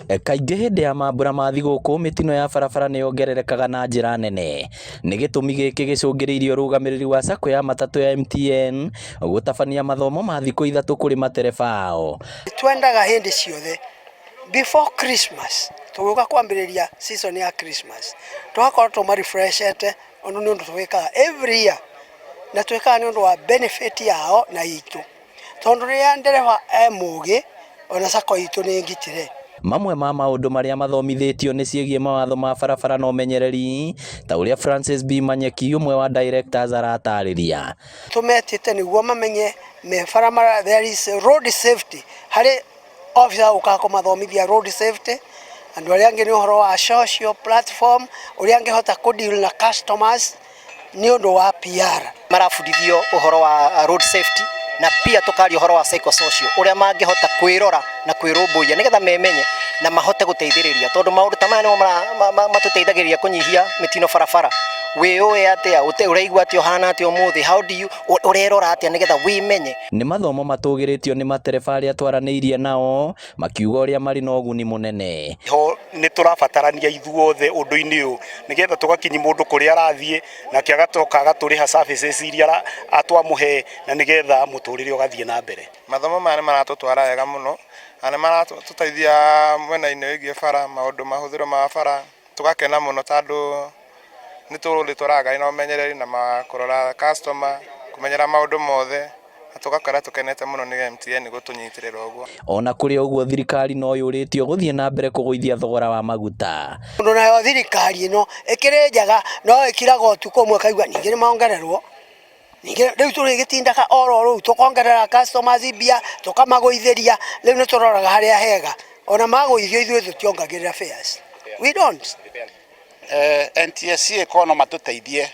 Kaingĩ hĩndĩ ya mambura ma thigũkũ mĩtino ya barabara nĩyongererekaga na njĩra nene. Nĩ gĩtũmi gĩkĩ gĩcũngĩrĩirie ũrũgamĩrĩri wa SACCO ya matatũ ya MTN gũtabania mathomo ma thikũ ithatũ kũrĩ matereba ao. Twendaga hĩndĩ ciothe before Christmas tũgĩũka kwambĩrĩria season ya Christmas tũgakorwo tũmarefreshete ũndũ nĩ ũndũ tũgĩkaga every year na twĩkaga nĩ ũndũ wa benefit yao na itũ, tondũ rĩrĩa ndereba mũgĩ ona SACCO itũ nĩ ngitĩre. Mamwe ma maũndũ marĩa mathomithĩtio nĩ ciĩgiĩ mawatho ma barabara na ũmenyereri, ta ũrĩa Francis B Manyeki, ũmwe wa directors, aratarĩria. Tũmetĩte nĩguo mamenye barabara, there is road safety, harĩ officer ũkaga kũmathomithia road safety. Andũ arĩa angĩ nĩ ũhoro wa social platform, ũrĩa angĩhota kũdeal na customers nĩ ũndũ wa PR. Marabundithio ũhoro wa road safety na pia tukaria ũhoro wa psychosocial ũrĩa mangĩhota kwĩrora na kwĩrũmbũiya nĩgetha memenye na mahote gũteithĩrĩria, tondũ maũndũ ta maya nĩmo matũteithagĩrĩria kũnyihia mĩtino barabara. Wĩũĩ atĩa, ũraigua atĩa, ũhana atĩa ũmũthĩ, how do you, ũrerora atĩa nĩgetha wĩmenye. Nĩ mathomo matũgĩrĩtio nĩ matereba arĩa twaranĩirie nao, makiuga ũrĩa marĩ na ũguni mũnene. Ho nĩ tũrabatarania ithuothe ũndũ-inĩ ũyũ nĩgetha tũgakinyia mũndũ kũrĩa arathiĩ nake agatoka agatũrĩha services iria atwamũhe na nĩgetha mũtũrĩre ũgathiĩ na mbere. Mathomo maya nĩ maratũtwara wega mũno na nĩ maratũteithia mwena-inĩ wĩgiĩ bara, maũndũ mahũthĩro ma bara, tũgakena mũno tondũ nĩ tũrũtũraga na ũmenyereri na kũrora customer, kũmenyera maũndũ mothe, na tũgakorwo tũkenete mũno nĩ MTN gũtũnyitĩrĩra ũguo. Ona kũrĩ ũguo thirikari no yũrĩtio gũthiĩ na mbere kũgũithia thogora wa maguta. Ũndũ nayo thirikari ĩno ĩkĩrĩ njega no ĩkiraga ũtukũ ũmwe kaigua ningĩ nĩ mongererwo. Ningĩ rĩu tũrĩgĩtindaga oro rĩu tũkongerera customers mbia tũkamagũithĩria, rĩu nĩ tũroraga harĩa hega. Ona magũithio ithuĩ tũtiongagĩrĩra fares. We don't. NTSA ĩkorwo no matũteithie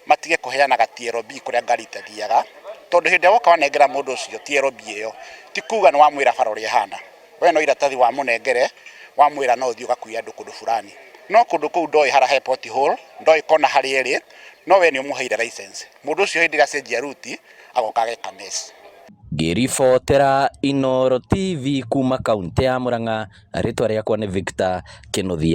matige kũheanaga TLB kũrĩa ngari itathiaga, tondũ hĩndĩ ĩrĩa woka wanengera mũndũ ũcio TLB ĩyo ti kuga nĩ wamwĩra bara ũrĩa ĩhana, we no iratathi wa mũnengere wamwĩra no ũthiĩ ũgakuia andũ kũndũ fulani, no kũndũ kũu ndoĩ hara he pothole, ndoĩ kona harĩa ĩrĩ, no we nĩ ũmũheire license, mũndũ ũcio hĩndĩ ĩrĩa acenjia route agoka ageka mess. Ngĩribotera Inooro TV kuma kaunti ya Murang'a, rĩtwa rĩakwa nĩ Victor Kĩnuthia.